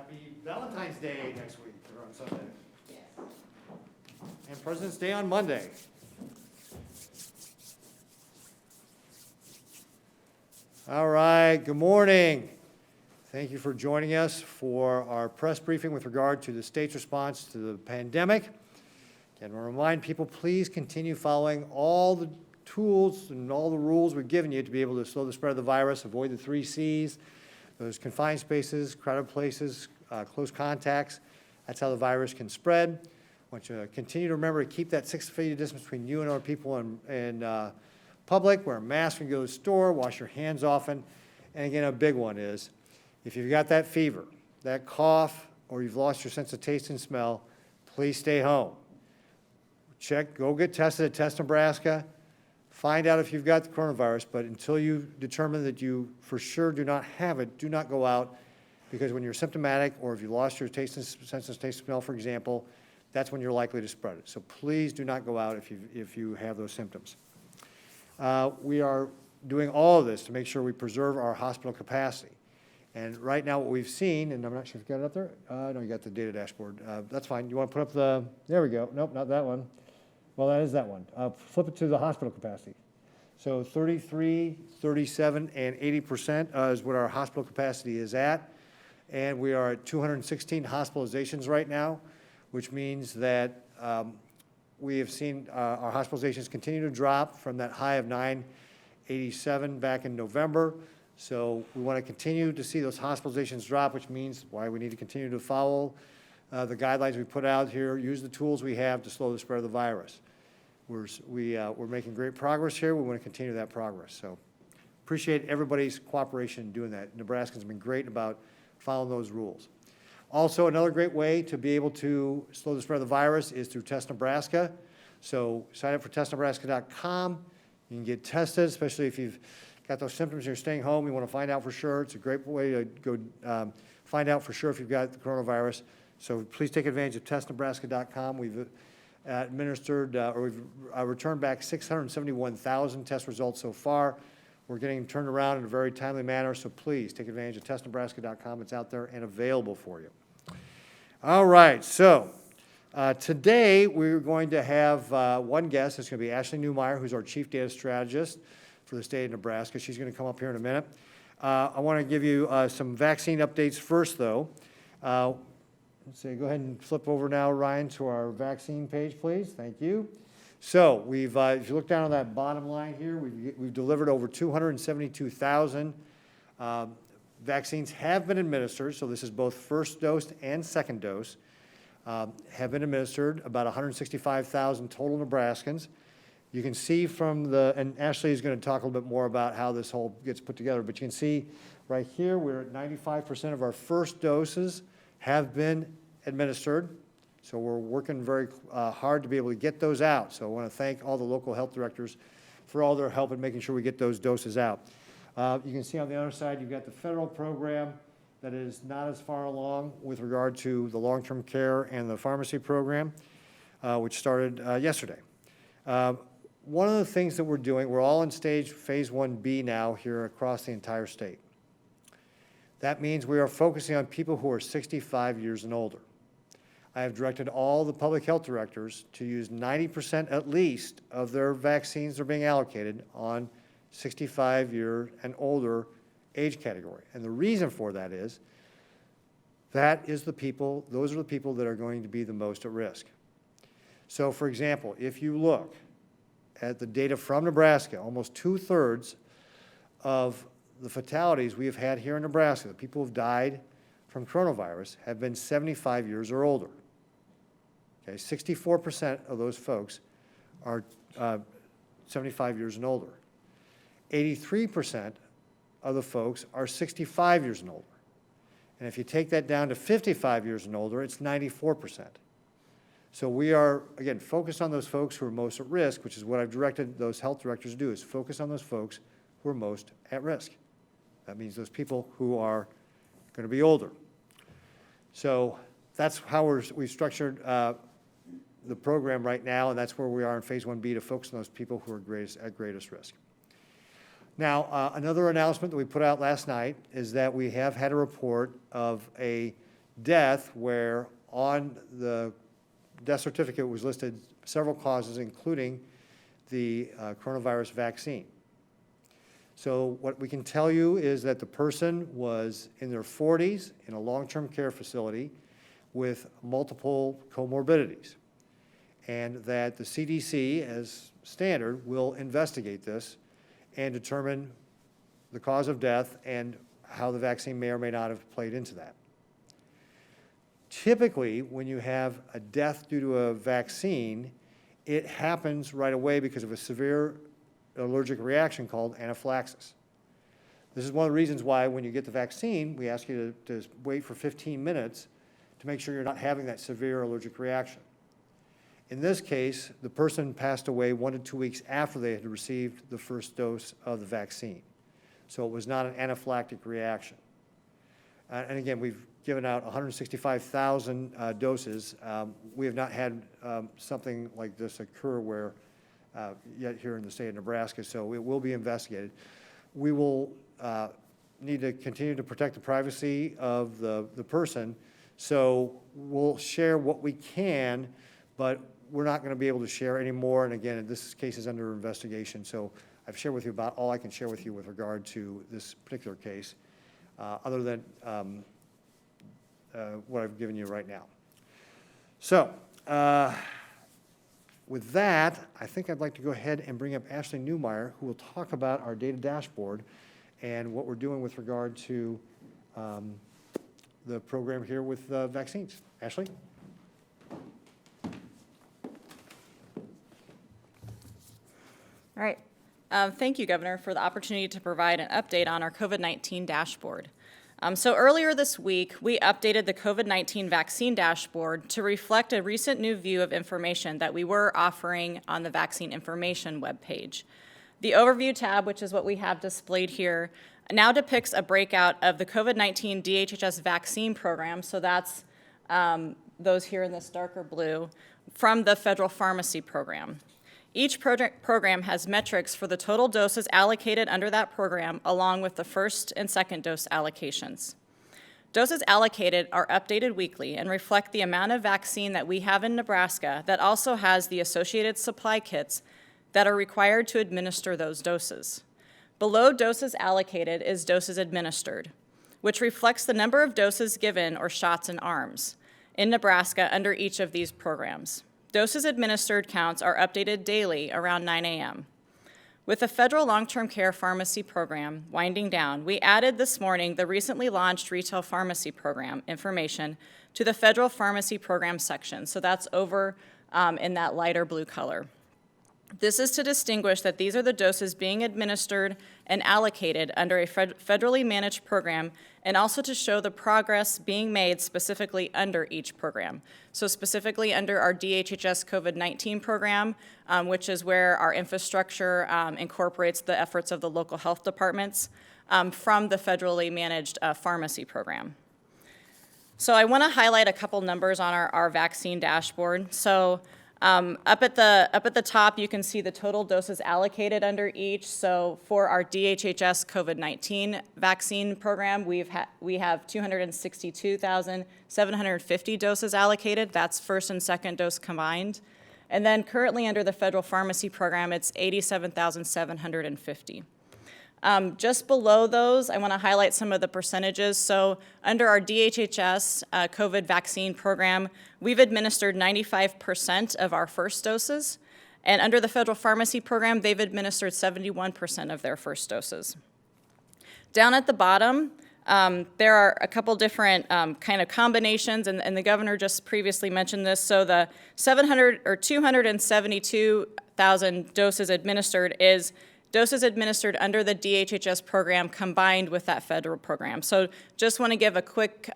Happy Valentine's Day next week, or on Sunday. Yes. And President's Day on Monday. All right, good morning. Thank you for joining us for our press briefing with regard to the state's response to the pandemic. Again, I want to remind people, please continue following all the tools and all the rules we've given you to be able to slow the spread of the virus, avoid the 3 C's, those confined spaces, crowded places, close contacts. That's how the virus can spread. I want you to continue to remember to keep that 6 feet distance between you and other people in public. Wear a mask when you go to the store. Wash your hands often. And again, a big one is, if you've got that fever, that cough, or you've lost your sense of taste and smell, please stay home. Go get tested at Test Nebraska. Find out if you've got the coronavirus, but until you determine that you for sure do not have it, do not go out, because when you're symptomatic, or if you lost your taste and sense of taste and smell, for example, that's when you're likely to spread it. So please do not go out if you have those symptoms. We are doing all of this to make sure we preserve our hospital capacity. And right now what we've seen, and I'm not sure if you got it up there. No, you got the data dashboard. That's fine. You want to put up there we go. Nope, not that one. Well, that is that one. Flip it to the hospital capacity. So 33, 37, and 80% is what our hospital capacity is at. And we are at 216 hospitalizations right now, which means that we have seen our hospitalizations continue to drop from that high of 987 back in November. So we want to continue to see those hospitalizations drop, which means why we need to continue to follow the guidelines we put out here, use the tools we have to slow the spread of the virus. We're making great progress here. We want to continue that progress. So appreciate everybody's cooperation in doing that. Nebraskans have been great about following those rules. Also, another great way to be able to slow the spread of the virus is through Test Nebraska. So sign up for testnebraska.com. You can get tested, especially if you've got those symptoms and you're staying home. You want to find out for sure. It's a great way to go find out for sure if you've got the coronavirus. So please take advantage of testnebraska.com. We've administered, or we've returned back 671,000 test results so far. We're getting turned around in a very timely manner, so please take advantage of testnebraska.com. It's out there and available for you. All right, so today we're going to have one guest. It's going to be Ashley Newmeyer, who's our Chief Data Strategist for the state of Nebraska. She's going to come up here in a minute. I want to give you some vaccine updates first, though. Let's see, go ahead and flip over now, Ryan, to our vaccine page, please. Thank you. So we've, if you look down on that bottom line here, we've delivered over 272,000 vaccines have been administered. So this is both first dose and second dose have been administered. About 165,000 total Nebraskans. You can see from and Ashley is going to talk a little bit more about how this whole gets put together, but you can see right here, we're at 95% of our first doses have been administered. So we're working very hard to be able to get those out. So I want to thank all the local health directors for all their help in making sure we get those doses out. You can see on the other side, you've got the federal program that is not as far along with regard to the long-term care and the pharmacy program, which started yesterday. One of the things that we're doing, we're all in phase 1B now here across the entire state. That means we are focusing on people who are 65 years and older. I have directed all the public health directors to use 90% at least of their vaccines that are being allocated on 65-year and older age category. And the reason for that is, those are the people that are going to be the most at risk. So for example, if you look at the data from Nebraska, almost 2/3 of the fatalities we have had here in Nebraska, the people who have died from coronavirus, have been 75 years or older. Okay, 64% of those folks are 75 years and older. 83% of the folks are 65 years and older. And if you take that down to 55 years and older, it's 94%. So we are, again, focused on those folks who are most at risk, which is what I've directed those health directors to do, is focus on those folks who are most at risk. That means those people who are going to be older. So that's how we've structured the program right now, and that's where we are in phase 1B, to focus on those people who are at greatest risk. Now, another announcement that we put out last night is that we have had a report of a death where on the death certificate was listed several causes, including the coronavirus vaccine. So what we can tell you is that the person was in their 40s in a long-term care facility with multiple comorbidities, and that the CDC, as standard, will investigate this and determine the cause of death and how the vaccine may or may not have played into that. Typically, when you have a death due to a vaccine, it happens right away because of a severe allergic reaction called anaphylaxis. This is one of the reasons why when you get the vaccine, we ask you to wait for 15 minutes to make sure you're not having that severe allergic reaction. In this case, the person passed away 1 to 2 weeks after they had received the first dose of the vaccine. So it was not an anaphylactic reaction. And again, we've given out 165,000 doses. We have not had something like this occur where yet here in the state of Nebraska, so it will be investigated. We will need to continue to protect the privacy of the person, so we'll share what we can, but we're not going to be able to share any more. And again, this case is under investigation, so I've shared with you about all I can share with you with regard to this particular case, other than what I've given you right now. So, with that, I think I'd like to go ahead and bring up Ashley Newmeyer, who will talk about our data dashboard and what we're doing with regard to the program here with vaccines. Ashley? All right. Thank you, Governor, for the opportunity to provide an update on our COVID-19 dashboard. So earlier this week, we updated the COVID-19 vaccine dashboard to reflect a recent new view of information that we were offering on the vaccine information webpage. The overview tab, which is what we have displayed here, now depicts a breakout of the COVID-19 DHHS vaccine program, so that's those here in this darker blue, from the federal pharmacy program. Each program has metrics for the total doses allocated under that program, along with the first and second dose allocations. Doses allocated are updated weekly and reflect the amount of vaccine that we have in Nebraska that also has the associated supply kits that are required to administer those doses. Below doses allocated is doses administered, which reflects the number of doses given or shots in arms in Nebraska under each of these programs. Doses administered counts are updated daily around 9 a.m. With the federal long-term care pharmacy program winding down, we added this morning the recently launched retail pharmacy program information to the federal pharmacy program section. So that's over in that lighter blue color. This is to distinguish that these are the doses being administered and allocated under a federally managed program, and also to show the progress being made specifically under each program. So specifically under our DHHS COVID-19 program, which is where our infrastructure incorporates the efforts of the local health departments, from the federally managed pharmacy program. So I want to highlight a couple numbers on our vaccine dashboard. So up at the top, you can see the total doses allocated under each. So for our DHHS COVID-19 vaccine program, we have 262,750 doses allocated. That's first and second dose combined. And then currently under the federal pharmacy program, it's 87,750. Just below those, I want to highlight some of the percentages. So under our DHHS COVID vaccine program, we've administered 95% of our first doses. And under the federal pharmacy program, they've administered 71% of their first doses. Down at the bottom, there are a couple different kind of combinations, and the governor just previously mentioned this. So the 272,000 doses administered is doses administered under the DHHS program combined with that federal program. So just want to give a quick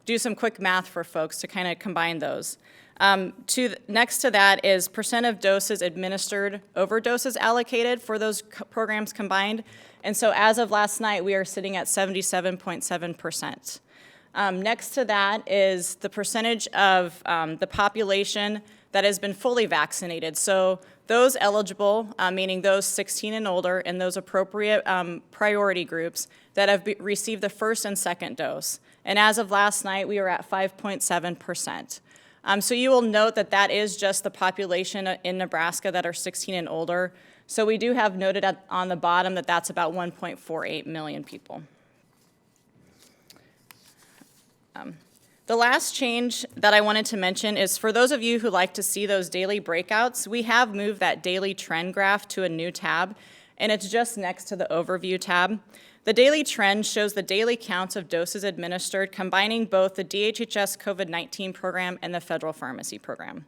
do some quick math for folks to kind of combine those. Next to that is percent of doses administered over doses allocated for those programs combined. And so as of last night, we are sitting at 77.7%. Next to that is the percentage of the population that has been fully vaccinated. So those eligible, meaning those 16 and older, and those appropriate priority groups that have received the first and second dose. And as of last night, we were at 5.7%. So you will note that that is just the population in Nebraska that are 16 and older. So we do have noted on the bottom that that's about 1.48 million people. The last change that I wanted to mention is for those of you who like to see those daily breakouts, we have moved that daily trend graph to a new tab, and it's just next to the overview tab. The daily trend shows the daily counts of doses administered, combining both the DHHS COVID-19 program and the federal pharmacy program.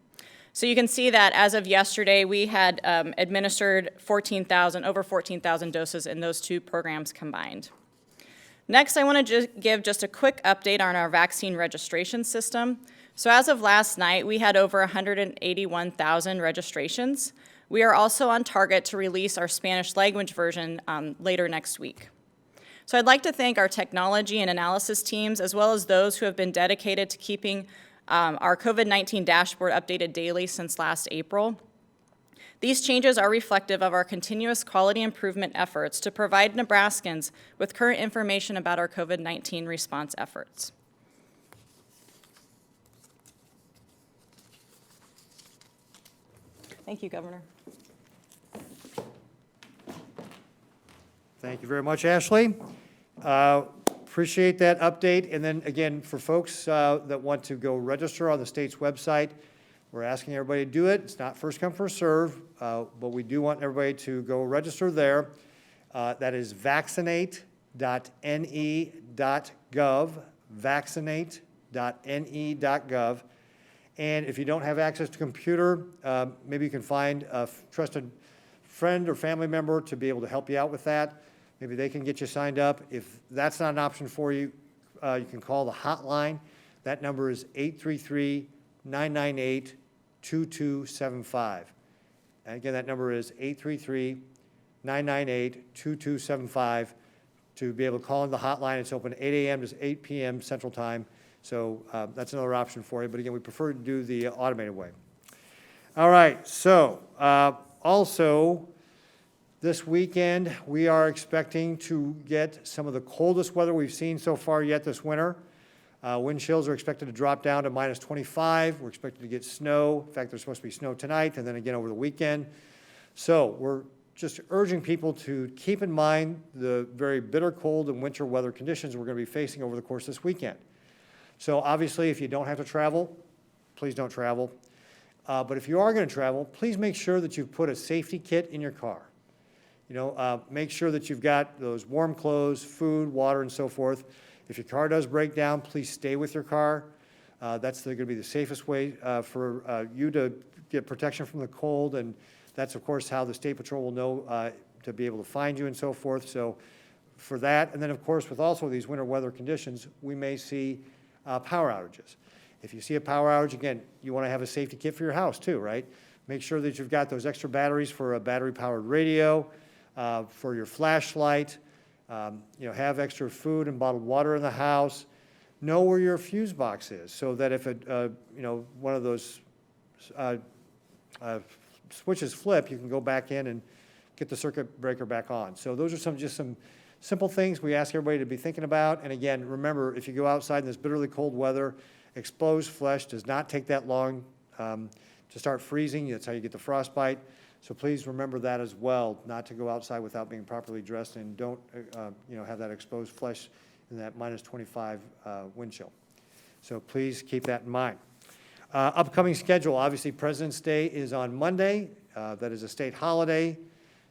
So you can see that as of yesterday, we had administered over 14,000 doses in those two programs combined. Next, I want to give just a quick update on our vaccine registration system. So as of last night, we had over 181,000 registrations. We are also on target to release our Spanish language version later next week. So I'd like to thank our technology and analysis teams, as well as those who have been dedicated to keeping our COVID-19 dashboard updated daily since last April. These changes are reflective of our continuous quality improvement efforts to provide Nebraskans with current information about our COVID-19 response efforts. Thank you, Governor. Thank you very much, Ashley. Appreciate that update. And then again, for folks that want to go register on the state's website, we're asking everybody to do it. It's not first come, first serve, but we do want everybody to go register there. That is vaccinate.ne.gov, vaccinate.ne.gov. And if you don't have access to a computer, maybe you can find a trusted friend or family member to be able to help you out with that. Maybe they can get you signed up. If that's not an option for you, you can call the hotline. That number is 833-998-2275. And again, that number is 833-998-2275 to be able to call in the hotline. It's open 8 a.m. to 8 p.m. Central Time. So that's another option for you. But again, we prefer to do the automated way. All right, so also this weekend, we are expecting to get some of the coldest weather we've seen so far yet this winter. Wind chills are expected to drop down to minus 25. We're expected to get snow. In fact, there's supposed to be snow tonight and then again over the weekend. So we're just urging people to keep in mind the very bitter cold and winter weather conditions we're going to be facing over the course of this weekend. So obviously, if you don't have to travel, please don't travel. But if you are going to travel, please make sure that you've put a safety kit in your car. You know, make sure that you've got those warm clothes, food, water, and so forth. If your car does break down, please stay with your car. That's going to be the safest way for you to get protection from the cold, and that's, of course, how the State Patrol will know to be able to find you and so forth. So for that, and then, of course, with also these winter weather conditions, we may see power outages. If you see a power outage, again, you want to have a safety kit for your house too, right? Make sure that you've got those extra batteries for a battery-powered radio, for your flashlight. You know, have extra food and bottled water in the house. Know where your fuse box is, so that if you know, one of those switches flip, you can go back in and get the circuit breaker back on. So those are just some simple things we ask everybody to be thinking about. And again, remember, if you go outside in this bitterly cold weather, exposed flesh does not take that long to start freezing. That's how you get the frostbite. So please remember that as well, not to go outside without being properly dressed, and don't you know, have that exposed flesh in that minus 25 wind chill. So please keep that in mind. Upcoming schedule, obviously President's Day is on Monday. That is a state holiday,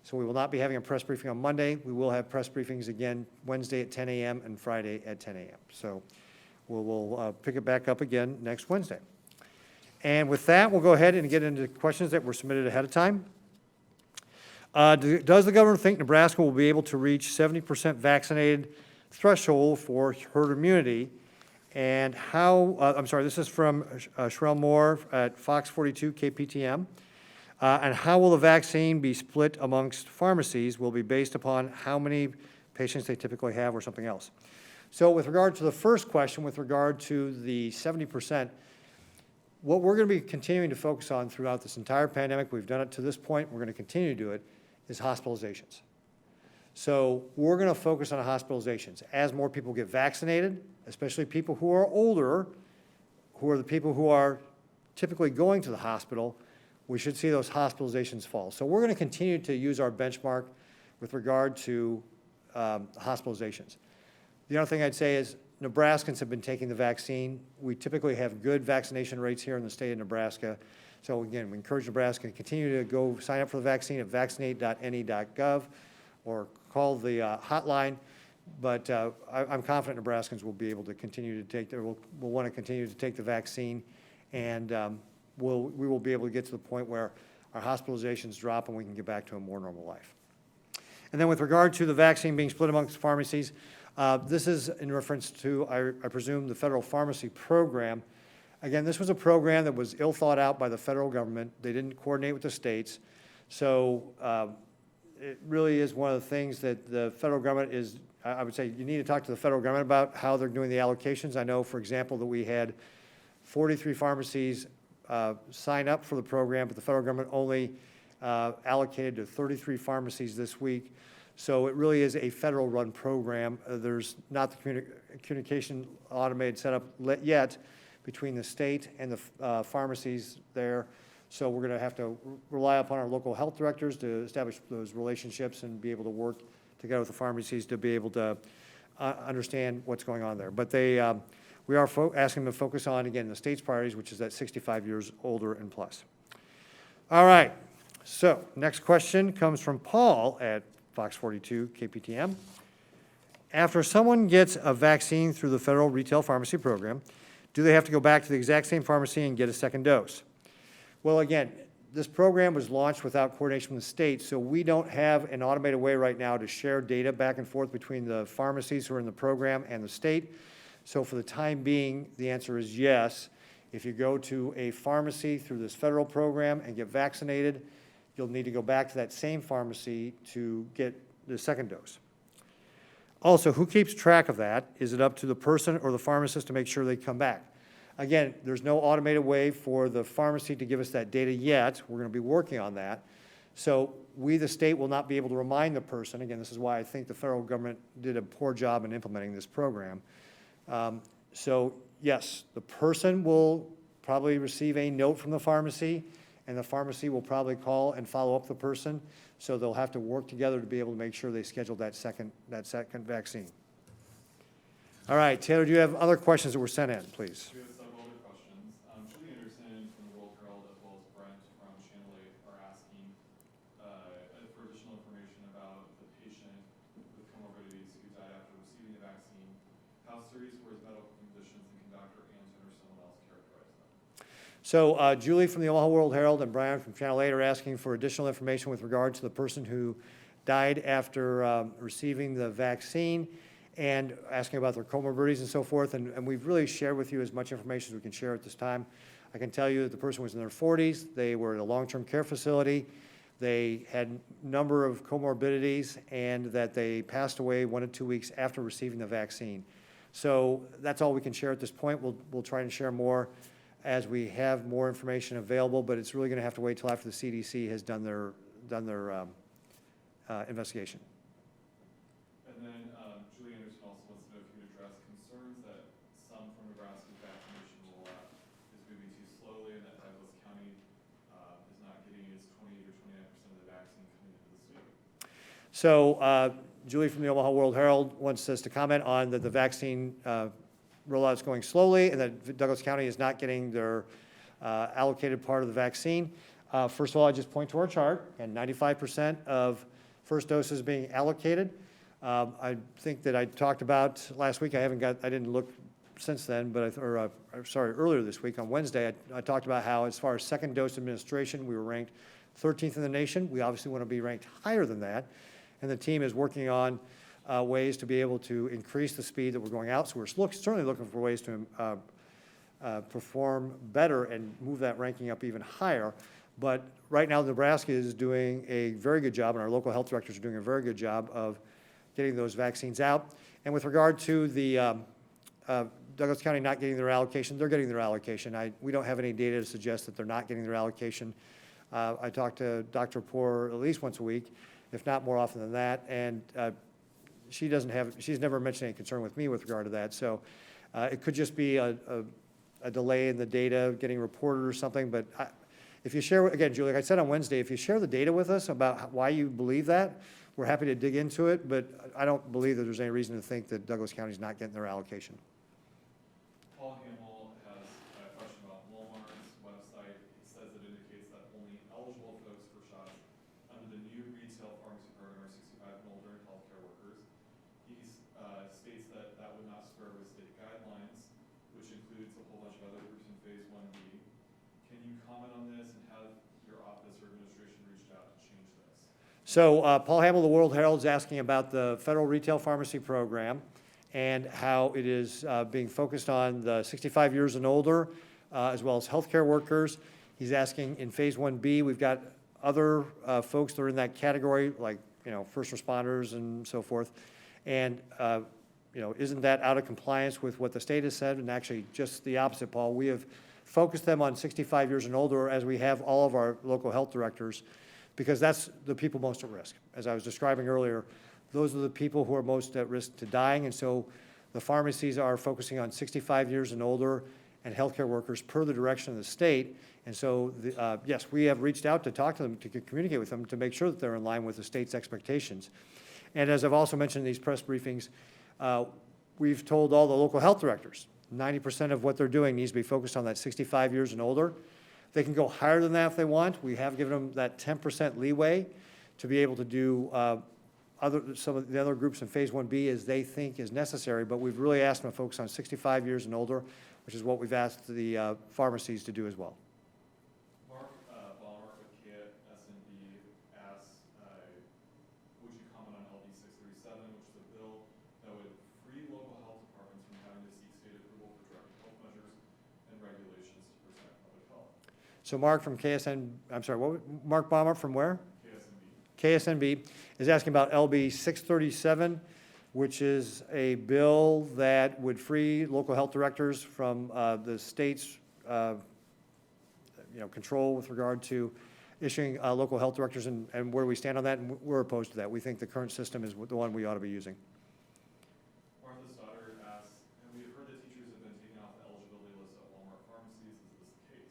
so we will not be having a press briefing on Monday. We will have press briefings again Wednesday at 10 a.m. and Friday at 10 a.m. So we'll pick it back up again next Wednesday. And with that, we'll go ahead and get into questions that were submitted ahead of time. Does the governor think Nebraska will be able to reach 70% vaccinated threshold for herd immunity? And how, I'm sorry, this is from Sherelle Moore at Fox 42 KPTM. And how will the vaccine be split amongst pharmacies? Will be based upon how many patients they typically have or something else? So with regard to the first question, with regard to the 70%, What we're going to be continuing to focus on throughout this entire pandemic, we've done it to this point, we're going to continue to do it, is hospitalizations. So we're going to focus on hospitalizations. As more people get vaccinated, especially people who are older, who are the people who are typically going to the hospital, we should see those hospitalizations fall. So we're going to continue to use our benchmark with regard to hospitalizations. The other thing I'd say is Nebraskans have been taking the vaccine. We typically have good vaccination rates here in the state of Nebraska. So again, we encourage Nebraska to continue to go sign up for the vaccine at vaccinate.ne.gov or call the hotline. But I'm confident Nebraskans will be able to continue to take, will want to continue to take the vaccine, and we will be able to get to the point where our hospitalizations drop and we can get back to a more normal life. And then with regard to the vaccine being split amongst pharmacies, this is in reference to, I presume, the federal pharmacy program. Again, this was a program that was ill thought out by the federal government. They didn't coordinate with the states. So it really is one of the things that the federal government is, I would say you need to talk to the federal government about how they're doing the allocations. I know, for example, that we had 43 pharmacies sign up for the program, but the federal government only allocated to 33 pharmacies this week. So it really is a federal-run program. There's not the communication automated setup yet between the state and the pharmacies there. So we're going to have to rely upon our local health directors to establish those relationships and be able to work together with the pharmacies to be able to understand what's going on there. But we are asking them to focus on, again, the state's priorities, which is that 65 years older and plus. All right. So next question comes from Paul at Fox 42 KPTM. After someone gets a vaccine through the federal retail pharmacy program, do they have to go back to the exact same pharmacy and get a second dose? Well, again, this program was launched without coordination from the state, so we don't have an automated way right now to share data back and forth between the pharmacies who are in the program and the state. So for the time being, the answer is yes. If you go to a pharmacy through this federal program and get vaccinated, you'll need to go back to that same pharmacy to get the second dose. Also, who keeps track of that? Is it up to the person or the pharmacist to make sure they come back? Again, there's no automated way for the pharmacy to give us that data yet. We're going to be working on that. So we, the state, will not be able to remind the person. Again, this is why I think the federal government did a poor job in implementing this program. So yes, the person will probably receive a note from the pharmacy, and the pharmacy will probably call and follow up the person. So they'll have to work together to be able to make sure they schedule that second vaccine. All right, Taylor, do you have other questions that were sent in, please? We have several other questions. Julie Anderson from the World Herald, as well as Brent from Channel 8, are asking for additional information about the patient with comorbidities who died after receiving the vaccine. How serious were his medical conditions, and can Dr. Anton or someone else characterize them? So Julie from the Omaha World Herald and Brian from Channel 8 are asking for additional information with regard to the person who died after receiving the vaccine, and asking about their comorbidities and so forth. And we've really shared with you as much information as we can share at this time. I can tell you that the person was in their 40s. They were in a long-term care facility. They had a number of comorbidities, and that they passed away 1 to 2 weeks after receiving the vaccine. So that's all we can share at this point. We'll try and share more as we have more information available, but it's really going to have to wait till after the CDC has done their investigation. And then Julie Anderson also wants to know if you would address concerns that some from Nebraska's vaccination rollout is moving too slowly, and that Douglas County is not getting its 28 or 29% of the vaccine coming into the state. So Julie from the Omaha World Herald wants us to comment on that the vaccine rollout is going slowly, and that Douglas County is not getting their allocated part of the vaccine. First of all, I just point to our chart, and 95% of first doses being allocated. I think that I talked about last week. I didn't look since then, but earlier this week on Wednesday, I talked about how, as far as second dose administration, we were ranked 13th in the nation. We obviously want to be ranked higher than that, and the team is working on ways to be able to increase the speed that we're going out. So we're certainly looking for ways to perform better and move that ranking up even higher. But right now, Nebraska is doing a very good job, and our local health directors are doing a very good job of getting those vaccines out. And with regard to the Douglas County not getting their allocation, they're getting their allocation. We don't have any data to suggest that they're not getting their allocation. I talk to Dr. Poor at least once a week, if not more often than that, and she's never mentioned any concern with me with regard to that. So it could just be a delay in the data getting reported or something, but if you share, again, Julie, like I said on Wednesday, if you share the data with us about why you believe that, we're happy to dig into it, but I don't believe that there's any reason to think that Douglas County is not getting their allocation. Paul Hamill has a question about Walmart's website. It says it indicates that only eligible folks for shots under the new retail pharmacy program are 65 and older and healthcare workers. He states that that would not square with state guidelines, which includes a whole bunch of other groups in phase 1B. Can you comment on this, and have your office or administration reached out to change this? So Paul Hamill, the World Herald, is asking about the federal retail pharmacy program and how it is being focused on the 65 years and older, as well as healthcare workers. He's asking in phase 1B, we've got other folks that are in that category, like, first responders and so forth. And, isn't that out of compliance with what the state has said? And actually just the opposite, Paul. We have focused them on 65 years and older, as we have all of our local health directors, because that's the people most at risk. As I was describing earlier, those are the people who are most at risk to dying, and so the pharmacies are focusing on 65 years and older and healthcare workers per the direction of the state. And so, yes, we have reached out to talk to them, to communicate with them, to make sure that they're in line with the state's expectations. And as I've also mentioned in these press briefings, we've told all the local health directors, 90% of what they're doing needs to be focused on that 65 years and older. They can go higher than that if they want. We have given them that 10% leeway to be able to do some of the other groups in phase 1B as they think is necessary, but we've really asked them to focus on 65 years and older, which is what we've asked the pharmacies to do as well. Mark Balmer with KSNB asks, would you comment on LD 637, which is a bill that would free local health departments from having to seek state approval for direct health measures and regulations to protect public health? So Mark from Mark Balmer from where? KSNB is asking about LB 637, which is a bill that would free local health directors from the state's control with regard to issuing local health directors, and where we stand on that, and we're opposed to that. We think the current system is the one we ought to be using. Martha Stoddard asks, and we've heard that teachers have been taken off the eligibility list at Walmart pharmacies. Is this the case?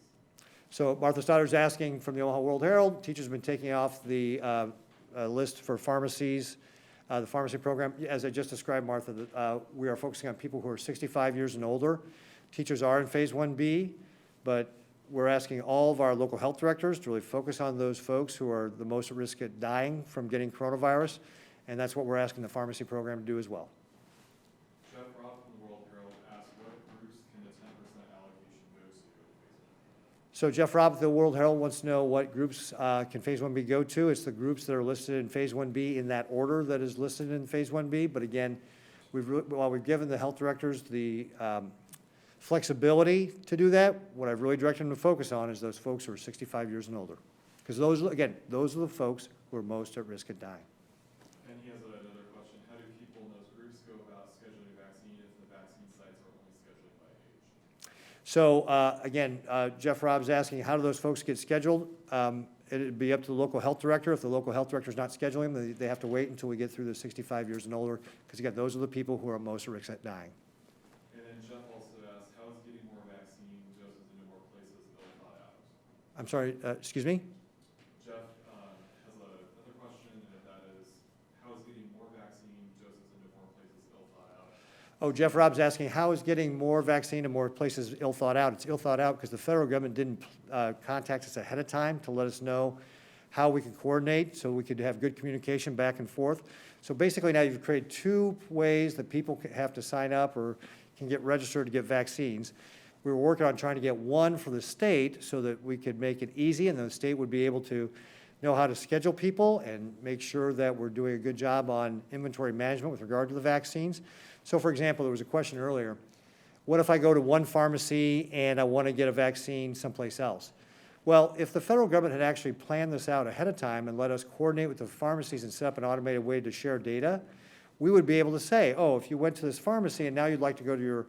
So Martha Stoddard's asking from the Omaha World Herald, teachers have been taking off the list for pharmacies, the pharmacy program. As I just described, Martha, we are focusing on people who are 65 years and older. Teachers are in phase 1B, but we're asking all of our local health directors to really focus on those folks who are the most at risk at dying from getting coronavirus, and that's what we're asking the pharmacy program to do as well. Jeff Robb from the World Herald asks, what groups can the 10% allocation go to? So Jeff Robb of the World Herald wants to know what groups can phase 1B go to. It's the groups that are listed in phase 1B in that order that is listed in phase 1B. But again, while we've given the health directors the flexibility to do that, what I've really directed them to focus on is those folks who are 65 years and older. Because those are the folks who are most at risk of dying. And he has another question. How do people in those groups go about scheduling a vaccine if the vaccine sites are only scheduling by age? So again, Jeff Robb's asking, how do those folks get scheduled? It'd be up to the local health director. If the local health director is not scheduling them, they have to wait until we get through the 65 years and older, because again, those are the people who are most at risk of dying. And then Jeff also asks, how is getting more vaccine doses into more places ill thought out? I'm sorry, excuse me? Jeff has another question, and that is, how is getting more vaccine doses into more places ill thought out? Oh, Jeff Robb's asking, how is getting more vaccine to more places ill thought out? It's ill thought out because the federal government didn't contact us ahead of time to let us know how we could coordinate so we could have good communication back and forth. So basically now you've created two ways that people have to sign up or can get registered to get vaccines. We were working on trying to get one for the state so that we could make it easy and the state would be able to know how to schedule people and make sure that we're doing a good job on inventory management with regard to the vaccines. So for example, there was a question earlier, what if I go to one pharmacy and I want to get a vaccine someplace else? Well, if the federal government had actually planned this out ahead of time and let us coordinate with the pharmacies and set up an automated way to share data, we would be able to say, oh, if you went to this pharmacy and now you'd like to go to your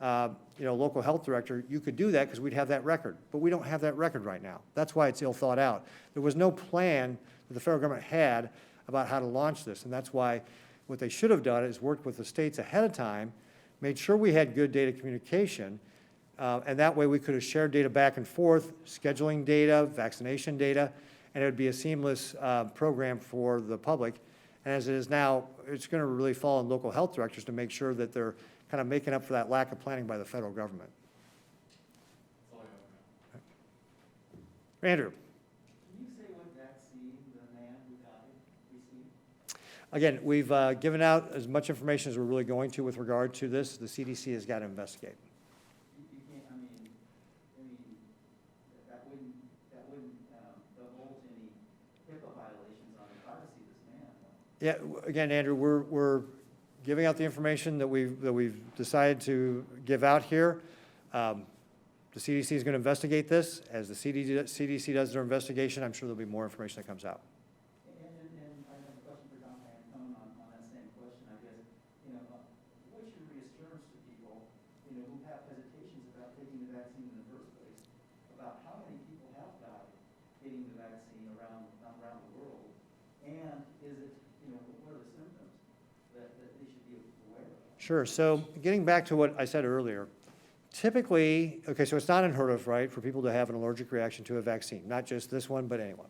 local health director, you could do that because we'd have that record. But we don't have that record right now. That's why it's ill thought out. There was no plan that the federal government had about how to launch this. And that's why what they should have done is worked with the states ahead of time, made sure we had good data communication, and that way we could have shared data back and forth, scheduling data, vaccination data, and it would be a seamless program for the public. And as it is now, it's going to really fall on local health directors to make sure that they're kind of making up for that lack of planning by the federal government. That's all I have now. Andrew. Can you say what vaccine the man who died received? Again, we've given out as much information as we're really going to with regard to this. The CDC has got to investigate. You can't, I mean, that wouldn't divulge any HIPAA violations on the privacy of this man. Yeah, again, Andrew, we're giving out the information that we've decided to give out here. The CDC is going to investigate this. As the CDC does their investigation, I'm sure there'll be more information that comes out. And I have a question for Dr. Antone on that same question, I guess. What's your reassurance to people, who have hesitations about taking the vaccine in the first place, about how many people have died getting the vaccine around the world? And is it, what are the symptoms that they should be aware of? Sure. So getting back to what I said earlier, typically, okay, so it's not unheard of, right, for people to have an allergic reaction to a vaccine, not just this one, but anyone.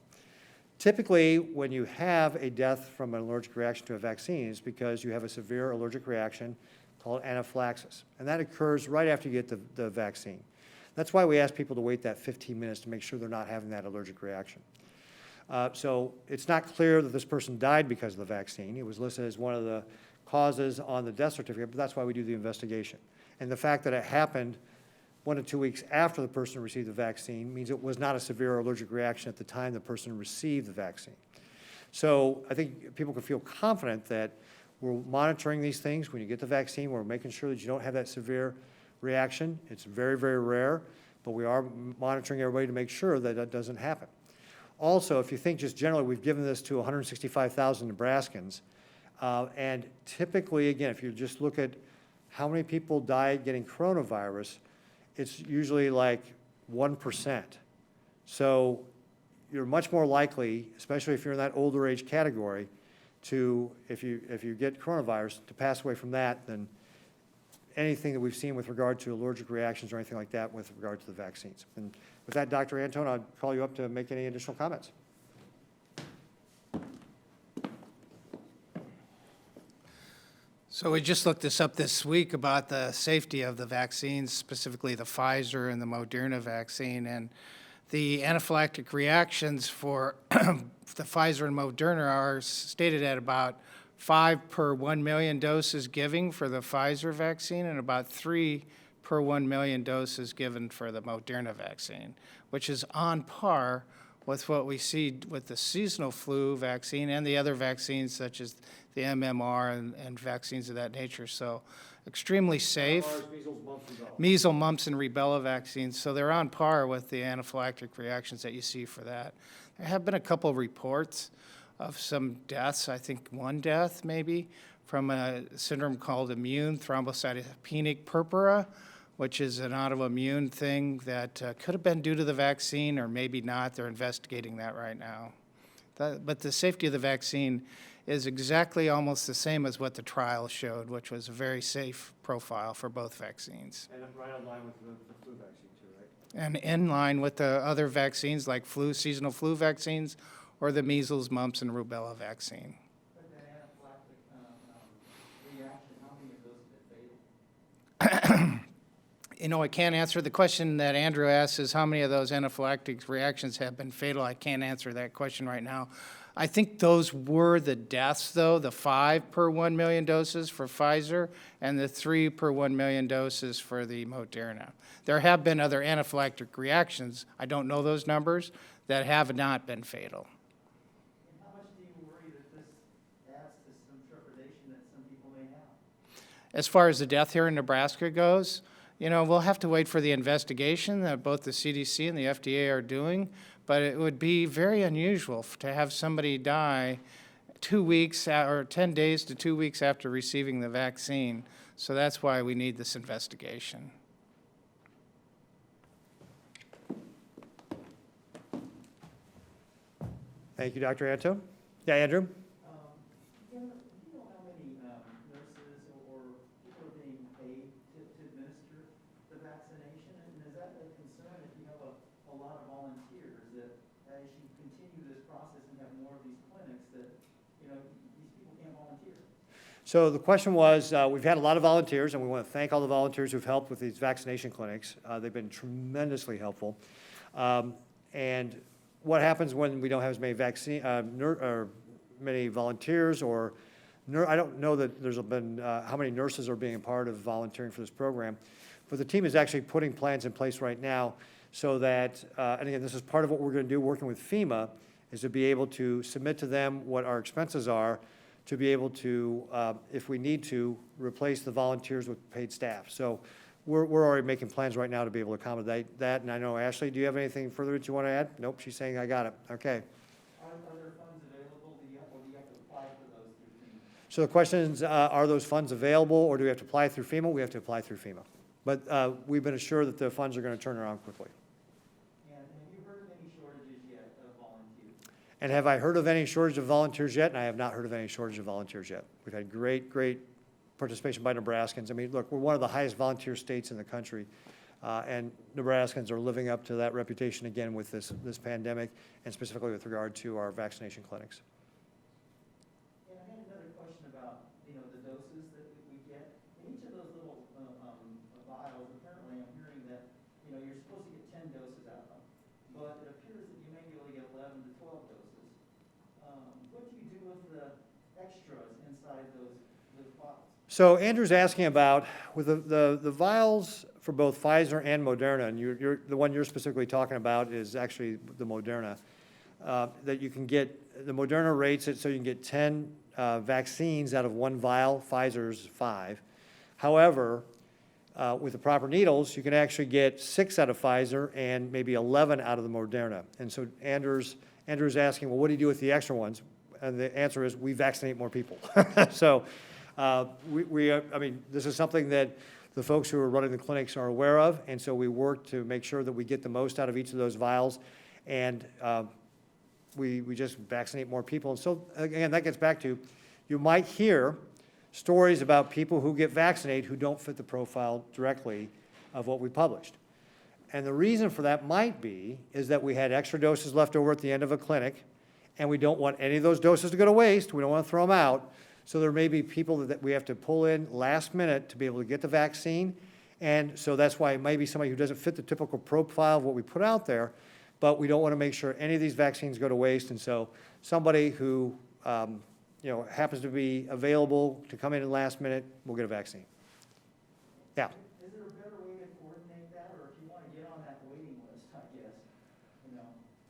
Typically, when you have a death from an allergic reaction to a vaccine, it's because you have a severe allergic reaction called anaphylaxis, and that occurs right after you get the vaccine. That's why we ask people to wait that 15 minutes to make sure they're not having that allergic reaction. So it's not clear that this person died because of the vaccine. It was listed as one of the causes on the death certificate, but that's why we do the investigation. And the fact that it happened 1 to 2 weeks after the person received the vaccine means it was not a severe allergic reaction at the time the person received the vaccine. So I think people can feel confident that we're monitoring these things. When you get the vaccine, we're making sure that you don't have that severe reaction. It's very, very rare, but we are monitoring everybody to make sure that that doesn't happen. Also, if you think just generally, we've given this to 165,000 Nebraskans, and typically, again, if you just look at how many people die getting coronavirus, it's usually like 1%. So you're much more likely, especially if you're in that older age category, to, if you get coronavirus, to pass away from that than anything that we've seen with regard to allergic reactions or anything like that with regard to the vaccines. And with that, Dr. Antone, I'll call you up to make any additional comments. So we just looked this up this week about the safety of the vaccines, specifically the Pfizer and the Moderna vaccine, and the anaphylactic reactions for the Pfizer and Moderna are stated at about 5 per 1 million doses given for the Pfizer vaccine and about 3 per 1 million doses given for the Moderna vaccine, which is on par with what we see with the seasonal flu vaccine and the other vaccines such as the MMR and vaccines of that nature. So extremely safe. Measles, mumps, and rubella vaccines. So they're on par with the anaphylactic reactions that you see for that. There have been a couple reports of some deaths, I think one death maybe, from a syndrome called immune thrombocytopenic purpura, which is an autoimmune thing that could have been due to the vaccine or maybe not. They're investigating that right now. But the safety of the vaccine is exactly almost the same as what the trial showed, which was a very safe profile for both vaccines. And right on line with the flu vaccine too, right? And in line with the other vaccines like seasonal flu vaccines or the measles, mumps, and rubella vaccine. But that anaphylactic reaction, how many of those have been fatal? I can't answer the question that Andrew asked is how many of those anaphylactic reactions have been fatal. I can't answer that question right now. I think those were the deaths, though, the 5 per 1 million doses for Pfizer and the 3 per 1 million doses for the Moderna. There have been other anaphylactic reactions, I don't know those numbers, that have not been fatal. And how much do you worry that this adds to some trepidation that some people may have? As far as the death here in Nebraska goes, we'll have to wait for the investigation that both the CDC and the FDA are doing, but it would be very unusual to have somebody die 2 weeks or 10 days to 2 weeks after receiving the vaccine. So that's why we need this investigation. Thank you, Dr. Anto. Yeah, Andrew? Governor, do you know how many nurses or people are being paid to administer the vaccination? And is that a concern if you have a lot of volunteers, that as you continue this process and have more of these clinics, that, these people can't volunteer? So the question was, we've had a lot of volunteers, and we want to thank all the volunteers who've helped with these vaccination clinics. They've been tremendously helpful. And what happens when we don't have as many many volunteers or I don't know that there's been how many nurses are being a part of volunteering for this program, but the team is actually putting plans in place right now so that, and again, this is part of what we're going to do working with FEMA, is to be able to submit to them what our expenses are, to be able to, if we need to, replace the volunteers with paid staff. So we're already making plans right now to be able to accommodate that. And I know, Ashley, do you have anything further that you want to add? Nope, she's saying I got it. Okay. Are there funds available, or do you have to apply for those through FEMA? So the question is, are those funds available, or do we have to apply through FEMA? We have to apply through FEMA. But we've been assured that the funds are going to turn around quickly. And have you heard of any shortages yet of volunteers? And have I heard of any shortage of volunteers yet? And I have not heard of any shortage of volunteers yet. We've had great participation by Nebraskans. I mean, look, we're one of the highest volunteer states in the country, and Nebraskans are living up to that reputation again with this pandemic, and specifically with regard to our vaccination clinics. And I had another question about, the doses that we get. In each of those little vials, apparently I'm hearing that, you're supposed to get 10 doses out of them, but it appears that you may be able to get 11 to 12 doses. What do you do with the extras inside those vials? So Andrew's asking about, with the vials for both Pfizer and Moderna, and the one you're specifically talking about is actually the Moderna, that you can get, the Moderna rates it so you can get 10 vaccines out of one vial, Pfizer's 5. However, with the proper needles, you can actually get 6 out of Pfizer and maybe 11 out of the Moderna. And so Andrew's asking, well, what do you do with the extra ones? And the answer is, we vaccinate more people. So I mean, this is something that the folks who are running the clinics are aware of, and so we work to make sure that we get the most out of each of those vials, and we just vaccinate more people. And so, again, that gets back to, you might hear stories about people who get vaccinated who don't fit the profile directly of what we published. And the reason for that might be is that we had extra doses left over at the end of a clinic, and we don't want any of those doses to go to waste. We don't want to throw them out. So there may be people that we have to pull in last minute to be able to get the vaccine. And so that's why it might be somebody who doesn't fit the typical profile of what we put out there, but we don't want to make sure any of these vaccines go to waste. And so somebody who happens to be available to come in at the last minute will get a vaccine. Yeah. Is there a better way to coordinate that, or if you want to get on that waiting list, I guess,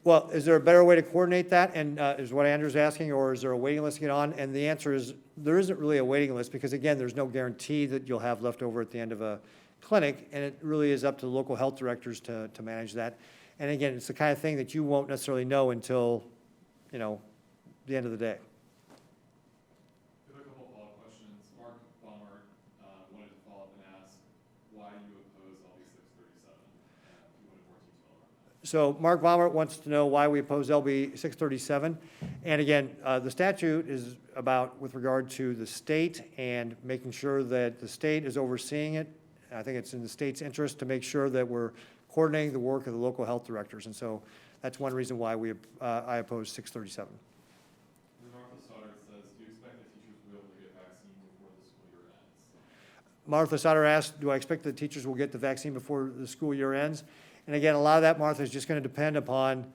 Well, is there a better way to coordinate that? And is what Andrew's asking, or is there a waiting list to get on? And the answer is, there isn't really a waiting list, because again, there's no guarantee that you'll have left over at the end of a clinic, and it really is up to the local health directors to manage that. And again, it's the kind of thing that you won't necessarily know until, the end of the day. We have a couple of follow-up questions. Mark Baumert wanted to follow up and ask why you oppose LB 637. He wanted more detail around that. So Mark Baumert wants to know why we oppose LB 637. And again, the statute is about with regard to the state and making sure that the state is overseeing it. I think it's in the state's interest to make sure that we're coordinating the work of the local health directors. And so that's one reason why I oppose 637. Martha Stoddard says, do you expect that teachers will be able to get vaccine before the school year ends? Martha Stoddard asked, do I expect that teachers will get the vaccine before the school year ends? And again, a lot of that, Martha, is just going to depend upon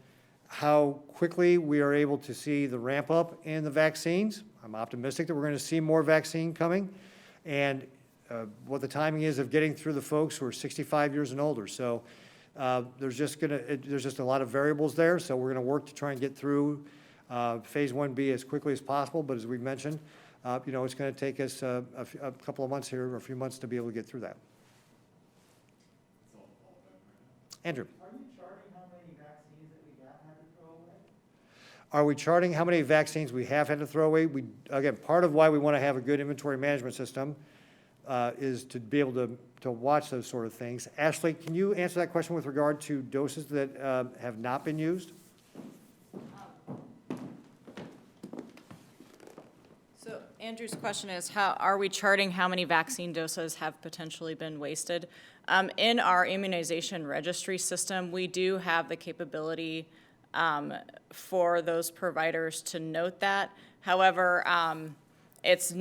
how quickly we are able to see the ramp up in the vaccines. I'm optimistic that we're going to see more vaccine coming, and what the timing is of getting through the folks who are 65 years and older. So there's just a lot of variables there. So we're going to work to try and get through phase 1B as quickly as possible. But as we mentioned, it's going to take us a couple of months here, or a few months, to be able to get through that. That's all the follow-up I have right now. Andrew, Are you charting how many vaccines that we have had to throw away? are we charting how many vaccines we have had to throw away? Again, part of why we want to have a good inventory management system is to be able to watch those sort of things. Ashley, can you answer that question with regard to doses that have not been used? So Andrew's question is, how are we charting how many vaccine doses have potentially been wasted? In our immunization registry system, we do have the capability for those providers to note that. However, it's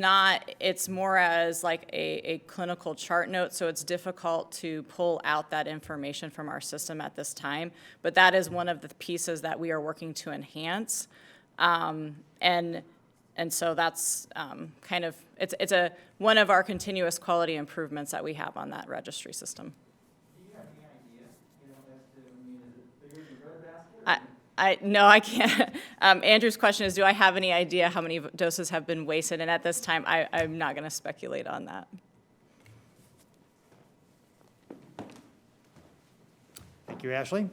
more as like a clinical chart note, so it's difficult to pull out that information from our system at this time. But that is one of the pieces that we are working to enhance. And so that's kind of, it's one of our continuous quality improvements that we have on that registry system. Do you have any idea, as to, is it bigger than breadbasket? No, I can't. Andrew's question is, do I have any idea how many doses have been wasted? And at this time, I'm not going to speculate on that. Thank you, Ashley.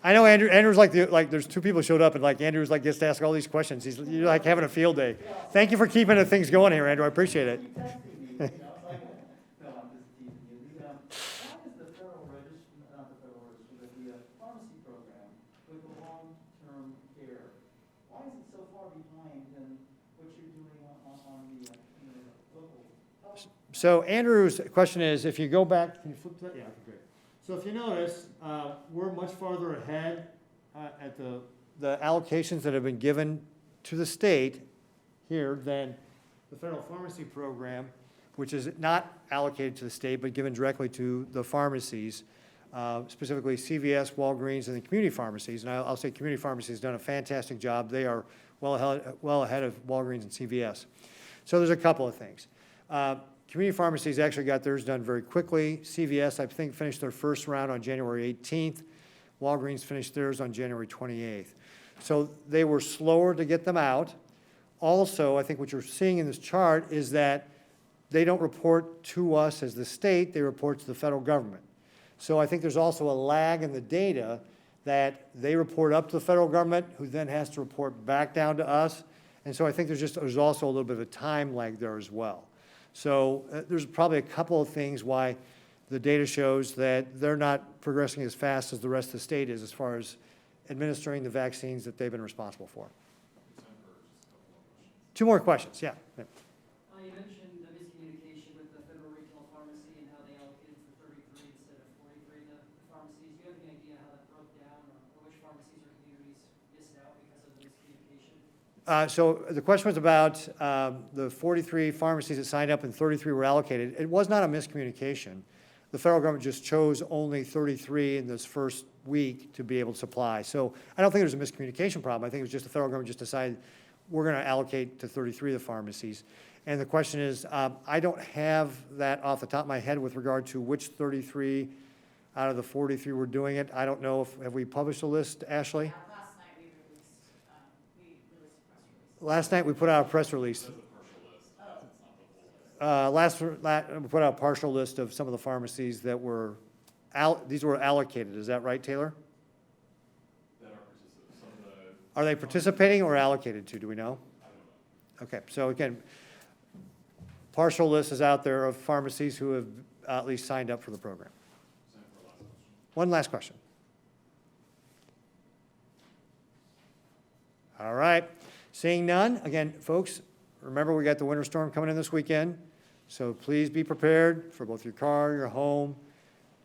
I know Andrew's like there's two people showed up and like Andrew's like gets to ask all these questions. You're like having a field day. Thank you for keeping the things going here, Andrew. I appreciate it. Keep texting me, no, I'm just teasing you. Why is the federal registry, not the federal registry, but the pharmacy program with the long-term care, why is it so far behind than what you're doing on the, local health? So Andrew's question is, if you go back, can you flip that? Yeah, okay, great. So if you notice, we're much farther ahead at the allocations that have been given to the state here than the federal pharmacy program, which is not allocated to the state but given directly to the pharmacies, specifically CVS, Walgreens, and the community pharmacies. And I'll say community pharmacies have done a fantastic job. They are well ahead of Walgreens and CVS. So there's a couple of things. Community pharmacies actually got theirs done very quickly. CVS, I think, finished their first round on January 18th. Walgreens finished theirs on January 28th. So they were slower to get them out. Also, I think what you're seeing in this chart is that they don't report to us as the state, they report to the federal government. So I think there's also a lag in the data that they report up to the federal government, who then has to report back down to us. And so I think there's also a little bit of a time lag there as well. So there's probably a couple of things why the data shows that they're not progressing as fast as the rest of the state is as far as administering the vaccines that they've been responsible for. Two more questions, yeah. You mentioned the miscommunication with the federal retail pharmacy and how they allocated the 33 instead of 43 to the pharmacies. Do you have any idea how that broke down or which pharmacies or communities missed out because of the miscommunication? So the question was about the 43 pharmacies that signed up and 33 were allocated. It was not a miscommunication. The federal government just chose only 33 in this first week to be able to supply. So I don't think there's a miscommunication problem. I think it was just the federal government just decided we're going to allocate to 33 of the pharmacies. And the question is, I don't have that off the top of my head with regard to which 33 out of the 43 were doing it. I don't know if, have we published a list, Ashley? Last night we released a press release. Last night we put out a press release. We put out a partial list of some of the pharmacies that were, these were allocated. Is that right, Taylor? That some of the, Are they participating or allocated to, do we know? I don't know. Okay, so again, partial list is out there of pharmacies who have at least signed up for the program. Same for last question. One last question. All right, seeing none, again, folks, remember we got the winter storm coming in this weekend, so please be prepared for both your car, your home.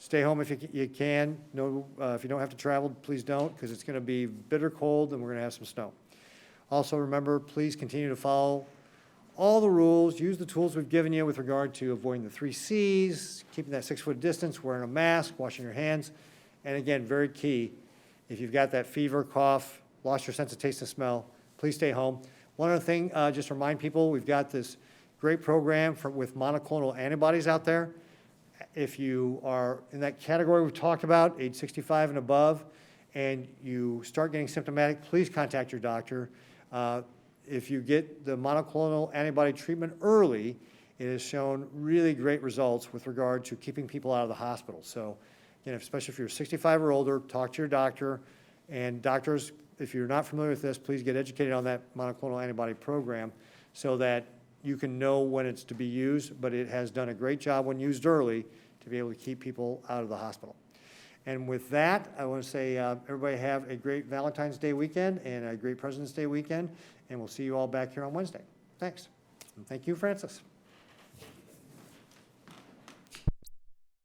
Stay home if you can. No, if you don't have to travel, please don't, because it's going to be bitter cold and we're going to have some snow. Also, remember, please continue to follow all the rules. Use the tools we've given you with regard to avoiding the 3 C's, keeping that 6-foot distance, wearing a mask, washing your hands. And again, very key, if you've got that fever, cough, lost your sense of taste and smell, please stay home. One other thing, just to remind people, we've got this great program with monoclonal antibodies out there. If you are in that category we've talked about, age 65 and above, and you start getting symptomatic, please contact your doctor. If you get the monoclonal antibody treatment early, it has shown really great results with regard to keeping people out of the hospital. So, especially if you're 65 or older, talk to your doctor. And doctors, if you're not familiar with this, please get educated on that monoclonal antibody program so that you can know when it's to be used, but it has done a great job when used early to be able to keep people out of the hospital. And with that, I want to say everybody have a great Valentine's Day weekend and a great President's Day weekend, and we'll see you all back here on Wednesday. Thanks. And thank you, Francis.